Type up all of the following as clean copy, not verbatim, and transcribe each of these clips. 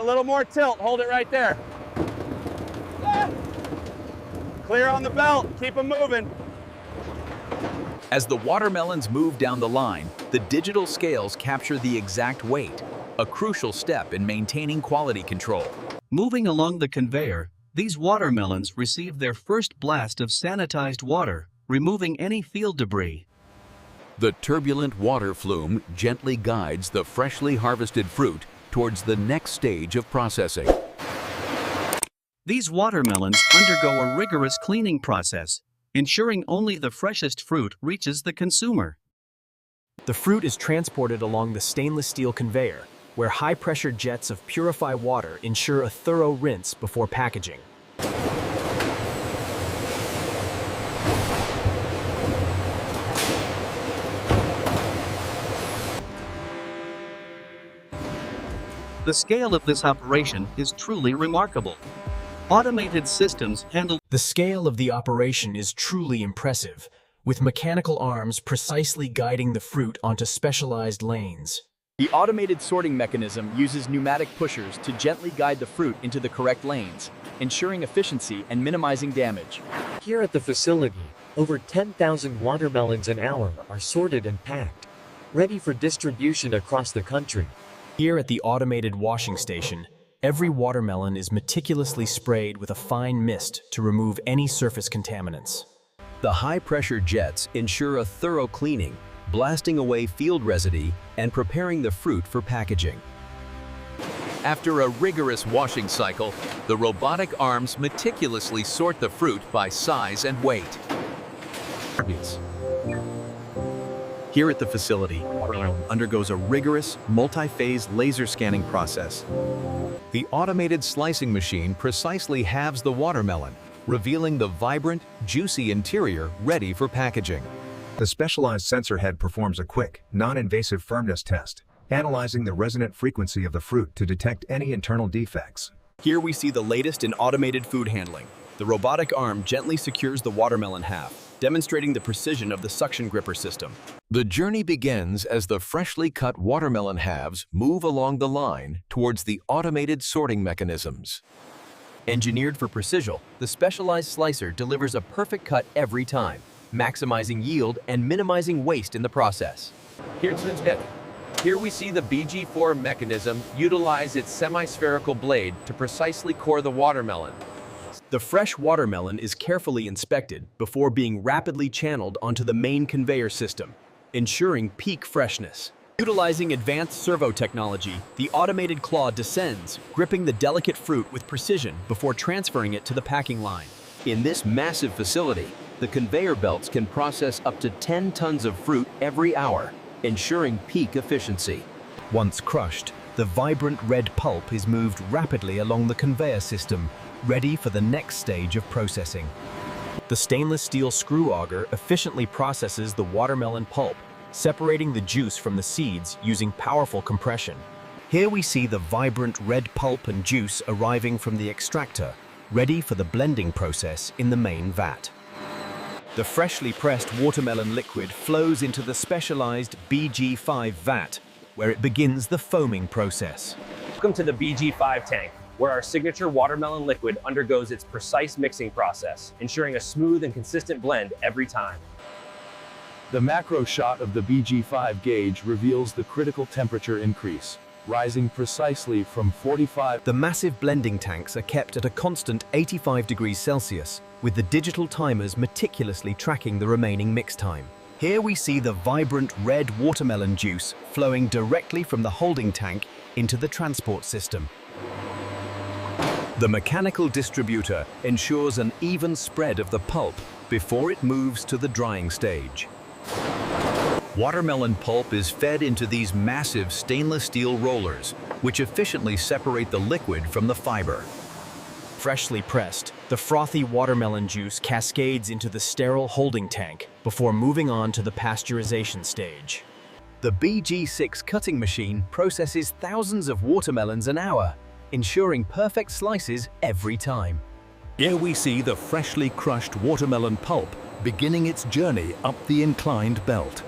A little more tilt, hold it right there. Clear on the belt, keep them moving. As the watermelons move down the line, the digital scales capture the exact weight, a crucial step in maintaining quality control. Moving along the conveyor, these watermelons receive their first blast of sanitized water, removing any field debris. The turbulent water flume gently guides the freshly harvested fruit towards the next stage of processing. These watermelons undergo a rigorous cleaning process, ensuring only the freshest fruit reaches the consumer. The fruit is transported along the stainless steel conveyor, where high-pressure jets of purified water ensure a thorough rinse before packaging. The scale of this operation is truly remarkable. Automated systems handle The scale of the operation is truly impressive, with mechanical arms precisely guiding the fruit onto specialized lanes. The automated sorting mechanism uses pneumatic pushers to gently guide the fruit into the correct lanes, ensuring efficiency and minimizing damage. Here at the facility, over 10,000 watermelons an hour are sorted and packed, ready for distribution across the country. Here at the automated washing station, every watermelon is meticulously sprayed with a fine mist to remove any surface contaminants. The high-pressure jets ensure a thorough cleaning, blasting away field residue and preparing the fruit for packaging. After a rigorous washing cycle, the robotic arms meticulously sort the fruit by size and weight. Here at the facility, undergoes a rigorous, multi-phase laser scanning process. The automated slicing machine precisely halves the watermelon, revealing the vibrant, juicy interior ready for packaging. The specialized sensor head performs a quick, non-invasive firmness test, analyzing the resonant frequency of the fruit to detect any internal defects. Here we see the latest in automated food handling. The robotic arm gently secures the watermelon half, demonstrating the precision of the suction gripper system. The journey begins as the freshly cut watermelon halves move along the line towards the automated sorting mechanisms. Engineered for precision, the specialized slicer delivers a perfect cut every time, maximizing yield and minimizing waste in the process. Here's the tip. Here we see the BG4 mechanism utilize its semi-spherical blade to precisely core the watermelon. The fresh watermelon is carefully inspected before being rapidly channeled onto the main conveyor system, ensuring peak freshness. Utilizing advanced servo technology, the automated claw descends, gripping the delicate fruit with precision before transferring it to the packing line. In this massive facility, the conveyor belts can process up to 10 tons of fruit every hour, ensuring peak efficiency. Once crushed, the vibrant red pulp is moved rapidly along the conveyor system, ready for the next stage of processing. The stainless steel screw auger efficiently processes the watermelon pulp, separating the juice from the seeds using powerful compression. Here we see the vibrant red pulp and juice arriving from the extractor, ready for the blending process in the main vat. The freshly pressed watermelon liquid flows into the specialized BG5 vat, where it begins the foaming process. Welcome to the BG5 tank, where our signature watermelon liquid undergoes its precise mixing process, ensuring a smooth and consistent blend every time. The macro shot of the BG5 gauge reveals the critical temperature increase, rising precisely from 45. The massive blending tanks are kept at a constant 85 degrees Celsius, with the digital timers meticulously tracking the remaining mix time. Here we see the vibrant red watermelon juice flowing directly from the holding tank into the transport system. The mechanical distributor ensures an even spread of the pulp before it moves to the drying stage. Watermelon pulp is fed into these massive stainless steel rollers, which efficiently separate the liquid from the fiber. Freshly pressed, the frothy watermelon juice cascades into the sterile holding tank before moving on to the pasteurization stage. The BG6 cutting machine processes thousands of watermelons an hour, ensuring perfect slices every time. Here we see the freshly crushed watermelon pulp beginning its journey up the inclined belt.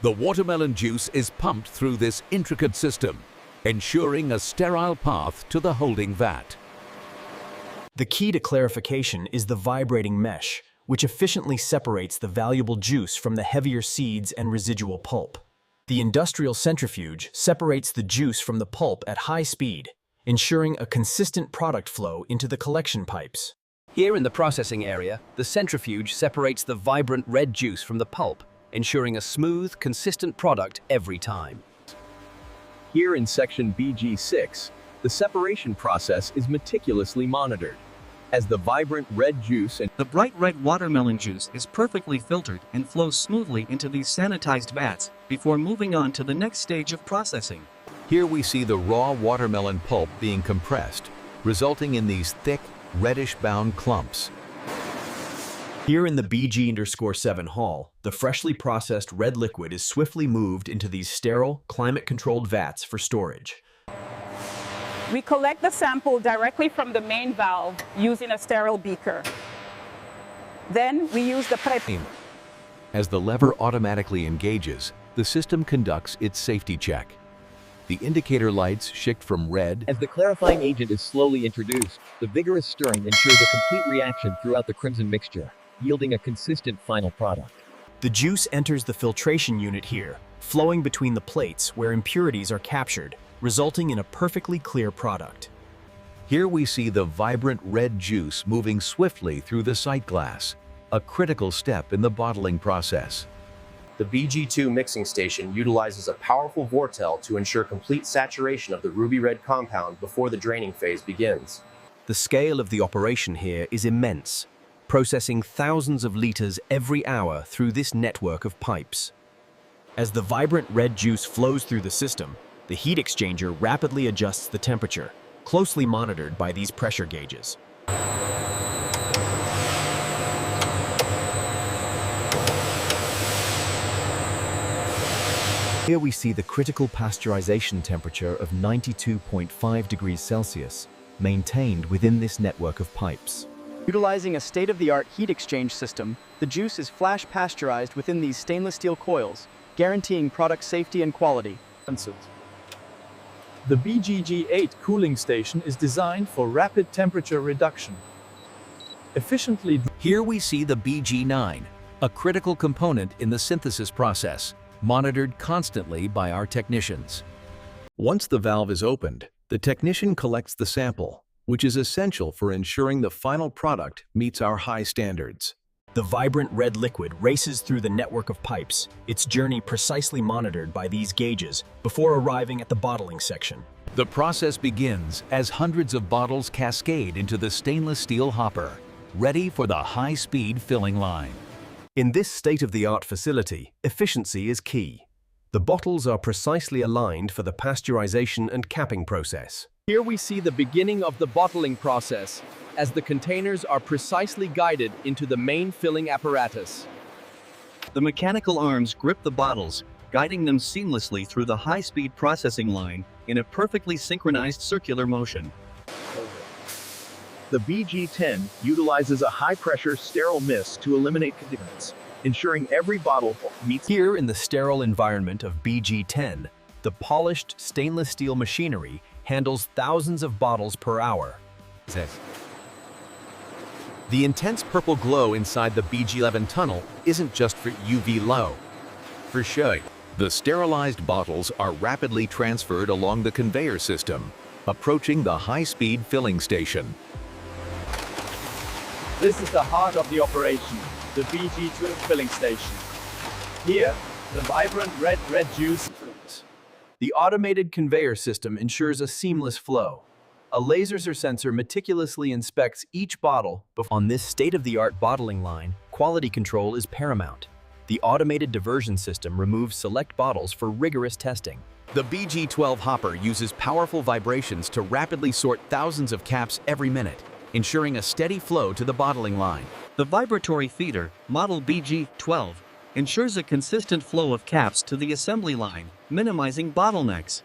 The watermelon juice is pumped through this intricate system, ensuring a sterile path to the holding vat. The key to clarification is the vibrating mesh, which efficiently separates the valuable juice from the heavier seeds and residual pulp. The industrial centrifuge separates the juice from the pulp at high speed, ensuring a consistent product flow into the collection pipes. Here in the processing area, the centrifuge separates the vibrant red juice from the pulp, ensuring a smooth, consistent product every time. Here in section BG6, the separation process is meticulously monitored. As the vibrant red juice and The bright red watermelon juice is perfectly filtered and flows smoothly into these sanitized vats before moving on to the next stage of processing. Here we see the raw watermelon pulp being compressed, resulting in these thick, reddish-bound clumps. Here in the BG_7 hall, the freshly processed red liquid is swiftly moved into these sterile, climate-controlled vats for storage. We collect the sample directly from the main valve using a sterile beaker. Then we use the pipe. As the lever automatically engages, the system conducts its safety check. The indicator lights shift from red. As the clarifying agent is slowly introduced, the vigorous stirring ensures a complete reaction throughout the crimson mixture, yielding a consistent final product. The juice enters the filtration unit here, flowing between the plates where impurities are captured, resulting in a perfectly clear product. Here we see the vibrant red juice moving swiftly through the sight glass, a critical step in the bottling process. The BG2 mixing station utilizes a powerful vortel to ensure complete saturation of the ruby red compound before the draining phase begins. The scale of the operation here is immense, processing thousands of liters every hour through this network of pipes. As the vibrant red juice flows through the system, the heat exchanger rapidly adjusts the temperature, closely monitored by these pressure gauges. Here we see the critical pasteurization temperature of 92.5 degrees Celsius, maintained within this network of pipes. Utilizing a state-of-the-art heat exchange system, the juice is flash pasteurized within these stainless steel coils, guaranteeing product safety and quality. The BGG8 cooling station is designed for rapid temperature reduction. Efficiently. Here we see the BG9, a critical component in the synthesis process, monitored constantly by our technicians. Once the valve is opened, the technician collects the sample, which is essential for ensuring the final product meets our high standards. The vibrant red liquid races through the network of pipes, its journey precisely monitored by these gauges before arriving at the bottling section. The process begins as hundreds of bottles cascade into the stainless steel hopper, ready for the high-speed filling line. In this state-of-the-art facility, efficiency is key. The bottles are precisely aligned for the pasteurization and capping process. Here we see the beginning of the bottling process, as the containers are precisely guided into the main filling apparatus. The mechanical arms grip the bottles, guiding them seamlessly through the high-speed processing line in a perfectly synchronized circular motion. The BG10 utilizes a high-pressure sterile mist to eliminate contaminants, ensuring every bottle meets. Here in the sterile environment of BG10, the polished stainless steel machinery handles thousands of bottles per hour. The intense purple glow inside the BG11 tunnel isn't just for UV low. For show, the sterilized bottles are rapidly transferred along the conveyor system, approaching the high-speed filling station. This is the heart of the operation, the BG12 filling station. Here, the vibrant red juice. The automated conveyor system ensures a seamless flow. A laser sensor meticulously inspects each bottle. On this state-of-the-art bottling line, quality control is paramount. The automated diversion system removes select bottles for rigorous testing. The BG12 hopper uses powerful vibrations to rapidly sort thousands of caps every minute, ensuring a steady flow to the bottling line. The vibratory feeder, model BG12, ensures a consistent flow of caps to the assembly line, minimizing bottlenecks.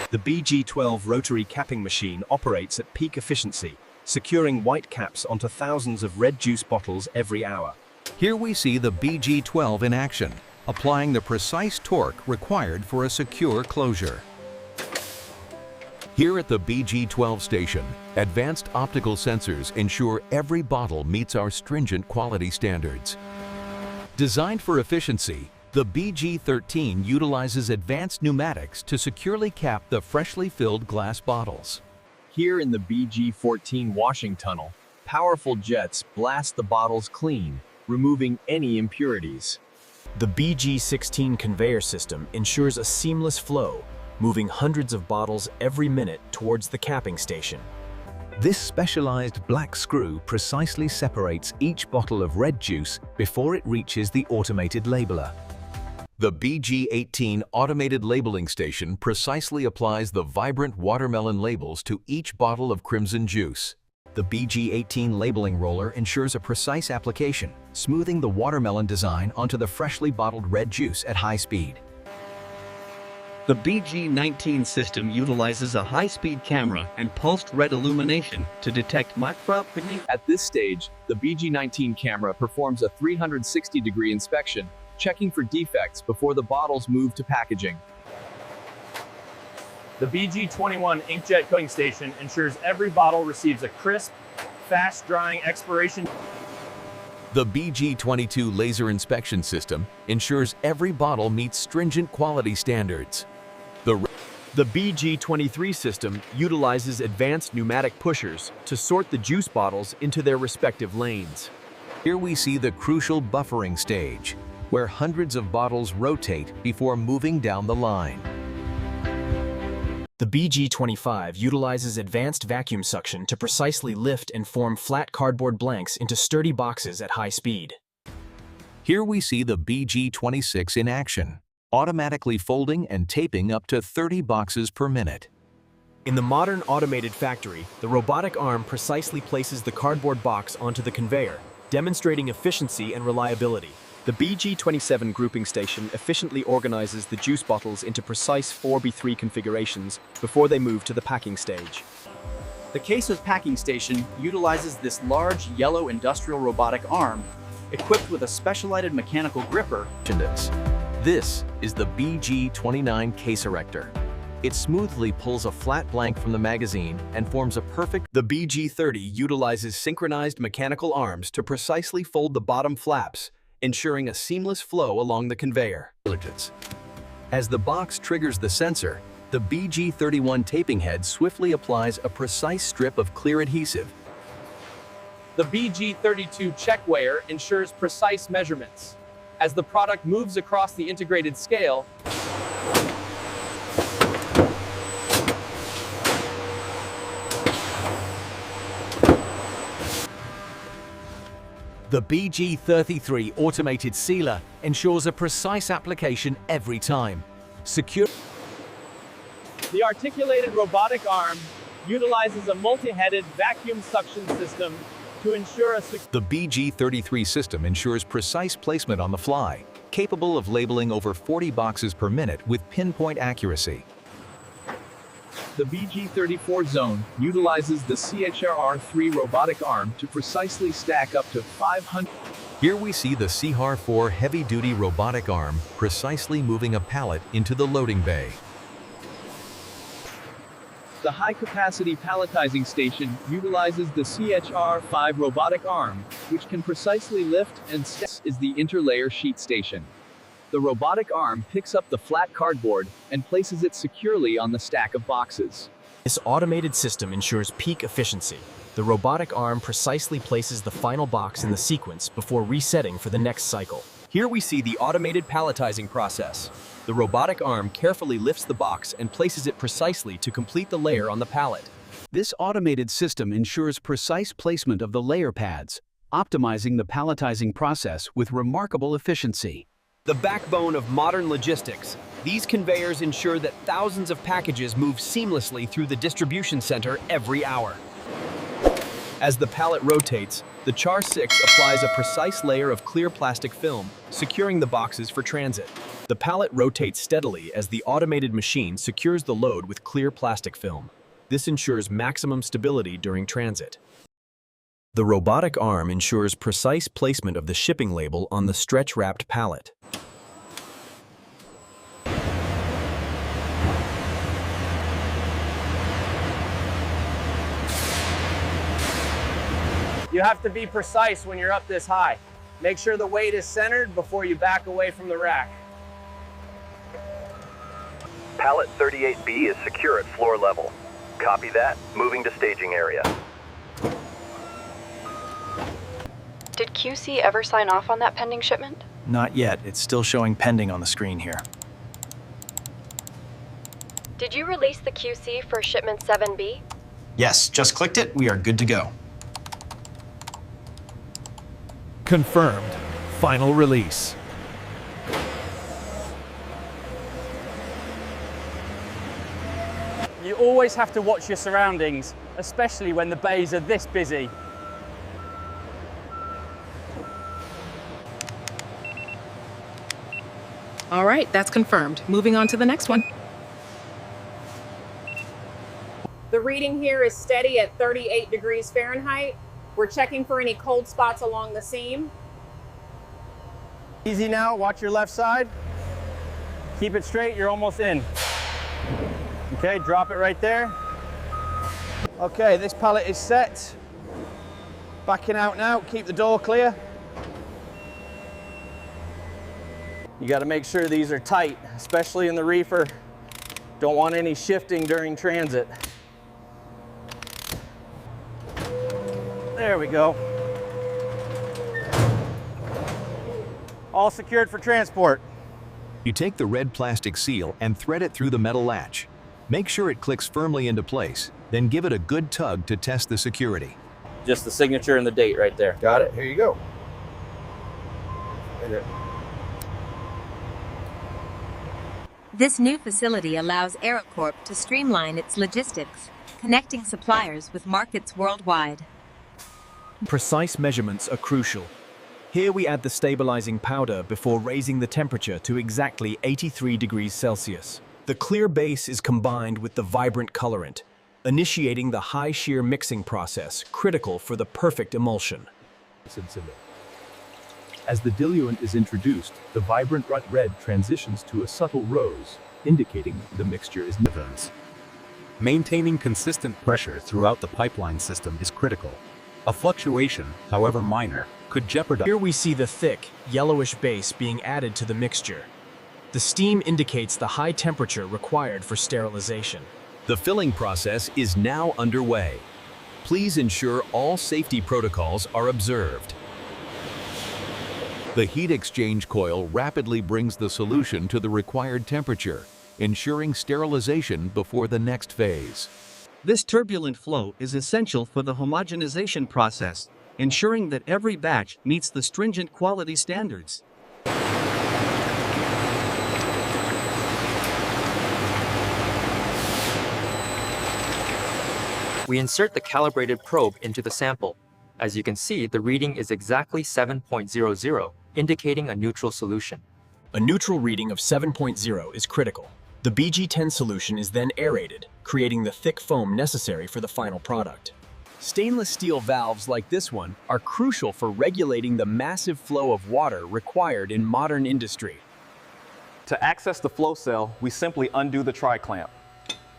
The BG12 rotary capping machine operates at peak efficiency, securing white caps onto thousands of red juice bottles every hour. Here we see the BG12 in action, applying the precise torque required for a secure closure. Here at the BG12 station, advanced optical sensors ensure every bottle meets our stringent quality standards. Designed for efficiency, the BG13 utilizes advanced pneumatics to securely cap the freshly filled glass bottles. Here in the BG14 washing tunnel, powerful jets blast the bottles clean, removing any impurities. The BG16 conveyor system ensures a seamless flow, moving hundreds of bottles every minute towards the capping station. This specialized black screw precisely separates each bottle of red juice before it reaches the automated labeler. The BG18 automated labeling station precisely applies the vibrant watermelon labels to each bottle of crimson juice. The BG18 labeling roller ensures a precise application, smoothing the watermelon design onto the freshly bottled red juice at high speed. The BG19 system utilizes a high-speed camera and pulsed red illumination to detect micro-pigment. At this stage, the BG19 camera performs a 360-degree inspection, checking for defects before the bottles move to packaging. The BG21 inkjet coating station ensures every bottle receives a crisp, fast-drying expiration. The BG22 laser inspection system ensures every bottle meets stringent quality standards. The BG23 system utilizes advanced pneumatic pushers to sort the juice bottles into their respective lanes. Here we see the crucial buffering stage, where hundreds of bottles rotate before moving down the line. The BG25 utilizes advanced vacuum suction to precisely lift and form flat cardboard blanks into sturdy boxes at high speed. Here we see the BG26 in action, automatically folding and taping up to 30 boxes per minute. In the modern automated factory, the robotic arm precisely places the cardboard box onto the conveyor, demonstrating efficiency and reliability. The BG27 grouping station efficiently organizes the juice bottles into precise 4x3 configurations before they move to the packing stage. The Case's packing station utilizes this large yellow industrial robotic arm equipped with a specialized mechanical gripper. This is the BG29 case erector. It smoothly pulls a flat blank from the magazine and forms a perfect. The BG30 utilizes synchronized mechanical arms to precisely fold the bottom flaps, ensuring a seamless flow along the conveyor. As the box triggers the sensor, the BG31 taping head swiftly applies a precise strip of clear adhesive. The BG32 check weigher ensures precise measurements. As the product moves across the integrated scale, the BG33 automated sealer ensures a precise application every time. Secure. the articulated robotic arm utilizes a multi-headed vacuum suction system to ensure The BG33 system ensures precise placement on the fly, capable of labeling over 40 boxes per minute with pinpoint accuracy. The BG34 zone utilizes the CHR3 robotic arm to precisely stack up to 500. Here we see the CHR4 heavy-duty robotic arm precisely moving a pallet into the loading bay. The high-capacity palletizing station utilizes the CHR5 robotic arm, which can precisely lift and stack. Is the interlayer sheet station. The robotic arm picks up the flat cardboard and places it securely on the stack of boxes. This automated system ensures peak efficiency. The robotic arm precisely places the final box in the sequence before resetting for the next cycle. Here we see the automated palletizing process. The robotic arm carefully lifts the box and places it precisely to complete the layer on the pallet. This automated system ensures precise placement of the layer pads, optimizing the palletizing process with remarkable efficiency. The backbone of modern logistics, these conveyors ensure that thousands of packages move seamlessly through the distribution center every hour. As the pallet rotates, the CHR6 applies a precise layer of clear plastic film, securing the boxes for transit. The pallet rotates steadily as the automated machine secures the load with clear plastic film. This ensures maximum stability during transit. The robotic arm ensures precise placement of the shipping label on the stretch-wrapped pallet. You have to be precise when you're up this high. Make sure the weight is centered before you back away from the rack. Pallet 38B is secure at floor level. Copy that. Moving to staging area. Did QC ever sign off on that pending shipment? Not yet. It's still showing pending on the screen here. Did you release the QC for shipment 7B? Yes, just clicked it. We are good to go. Confirmed. Final release. You always have to watch your surroundings, especially when the bays are this busy. All right, that's confirmed. Moving on to the next one. The reading here is steady at 38 degrees Fahrenheit. We're checking for any cold spots along the seam. Easy now, watch your left side. Keep it straight, you're almost in. Okay, drop it right there. Okay, this pallet is set. Backing out now, keep the door clear. You got to make sure these are tight, especially in the reefer. Don't want any shifting during transit. There we go. All secured for transport. You take the red plastic seal and thread it through the metal latch. Make sure it clicks firmly into place, then give it a good tug to test the security. Just the signature and the date right there. Got it. Here you go. Right there. This new facility allows AeroCorp to streamline its logistics, connecting suppliers with markets worldwide. Precise measurements are crucial. Here we add the stabilizing powder before raising the temperature to exactly 83 degrees Celsius. The clear base is combined with the vibrant colorant, initiating the high shear mixing process critical for the perfect emulsion. As the diluent is introduced, the vibrant red transitions to a subtle rose, indicating the mixture is Melons. Maintaining consistent pressure throughout the pipeline system is critical. A fluctuation, however minor, could jeopardize. Here we see the thick, yellowish base being added to the mixture. The steam indicates the high temperature required for sterilization. The filling process is now underway. Please ensure all safety protocols are observed. The heat exchange coil rapidly brings the solution to the required temperature, ensuring sterilization before the next phase. This turbulent flow is essential for the homogenization process, ensuring that every batch meets the stringent quality standards. We insert the calibrated probe into the sample. As you can see, the reading is exactly 7.00, indicating a neutral solution. A neutral reading of 7.0 is critical. The BG10 solution is then aerated, creating the thick foam necessary for the final product. Stainless steel valves like this one are crucial for regulating the massive flow of water required in modern industry. To access the flow cell, we simply undo the tri-clamp.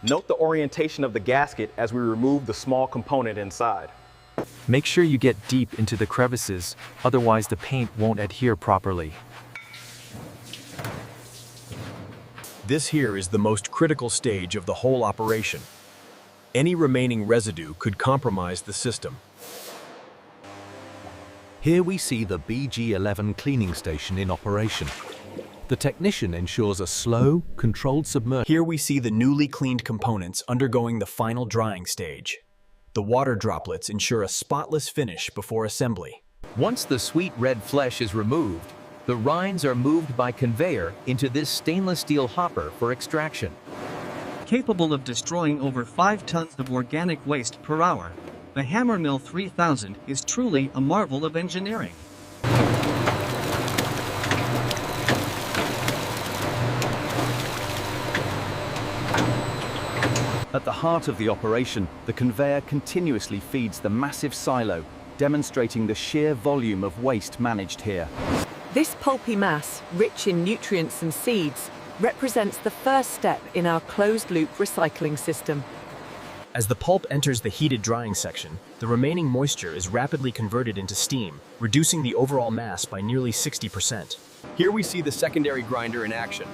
Note the orientation of the gasket as we remove the small component inside. Make sure you get deep into the crevices, otherwise the paint won't adhere properly. This here is the most critical stage of the whole operation. Any remaining residue could compromise the system. Here we see the BG11 cleaning station in operation. The technician ensures a slow, controlled submersion. Here we see the newly cleaned components undergoing the final drying stage. The water droplets ensure a spotless finish before assembly. Once the sweet red flesh is removed, the rinds are moved by conveyor into this stainless steel hopper for extraction. Capable of destroying over 5 tons of organic waste per hour, the Hammermill 3000 is truly a marvel of engineering. At the heart of the operation, the conveyor continuously feeds the massive silo, demonstrating the sheer volume of waste managed here. This pulpy mass, rich in nutrients and seeds, represents the first step in our closed-loop recycling system. As the pulp enters the heated drying section, the remaining moisture is rapidly converted into steam, reducing the overall mass by nearly 60%. Here we see the secondary grinder in action.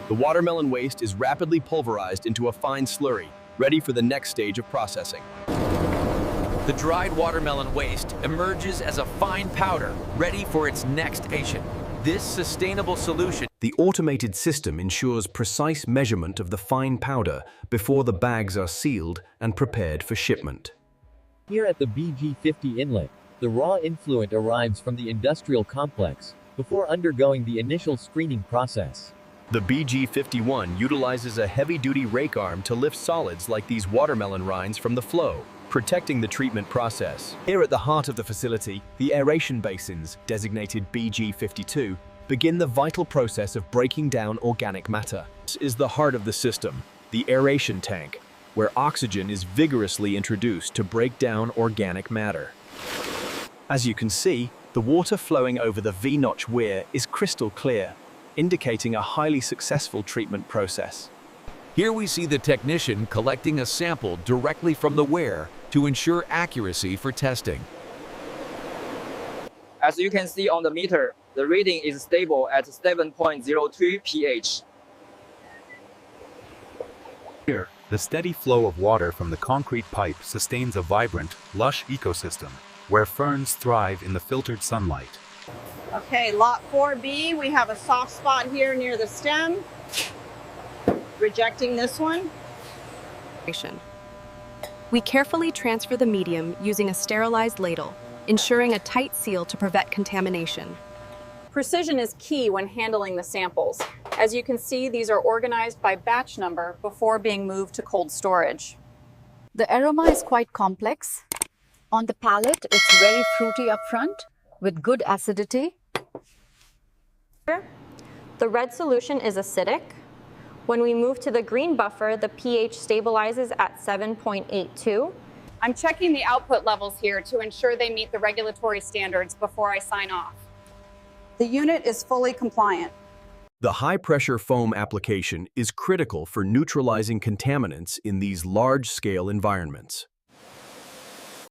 The watermelon waste is rapidly pulverized into a fine slurry, ready for the next stage of processing. The dried watermelon waste emerges as a fine powder, ready for its next station. This sustainable solution. The automated system ensures precise measurement of the fine powder before the bags are sealed and prepared for shipment. Here at the BG50 inlet, the raw influent arrives from the industrial complex before undergoing the initial screening process. The BG51 utilizes a heavy-duty rake arm to lift solids like these watermelon rinds from the flow, protecting the treatment process. Here at the heart of the facility, the aeration basins, designated BG52, begin the vital process of breaking down organic matter. This is the heart of the system, the aeration tank, where oxygen is vigorously introduced to break down organic matter. As you can see, the water flowing over the V-notch weir is crystal clear, indicating a highly successful treatment process. Here we see the technician collecting a sample directly from the weir to ensure accuracy for testing. As you can see on the meter, the reading is stable at 7.02 pH. Here, the steady flow of water from the concrete pipe sustains a vibrant, lush ecosystem, where ferns thrive in the filtered sunlight. Okay, lot 4B, we have a soft spot here near the stem. Rejecting this one. We carefully transfer the medium using a sterilized ladle, ensuring a tight seal to prevent contamination. Precision is key when handling the samples. As you can see, these are organized by batch number before being moved to cold storage. The aroma is quite complex. On the palate, it's very fruity up front with good acidity. The red solution is acidic. When we move to the green buffer, the pH stabilizes at 7.82. I'm checking the output levels here to ensure they meet the regulatory standards before I sign off. The unit is fully compliant. The high-pressure foam application is critical for neutralizing contaminants in these large-scale environments.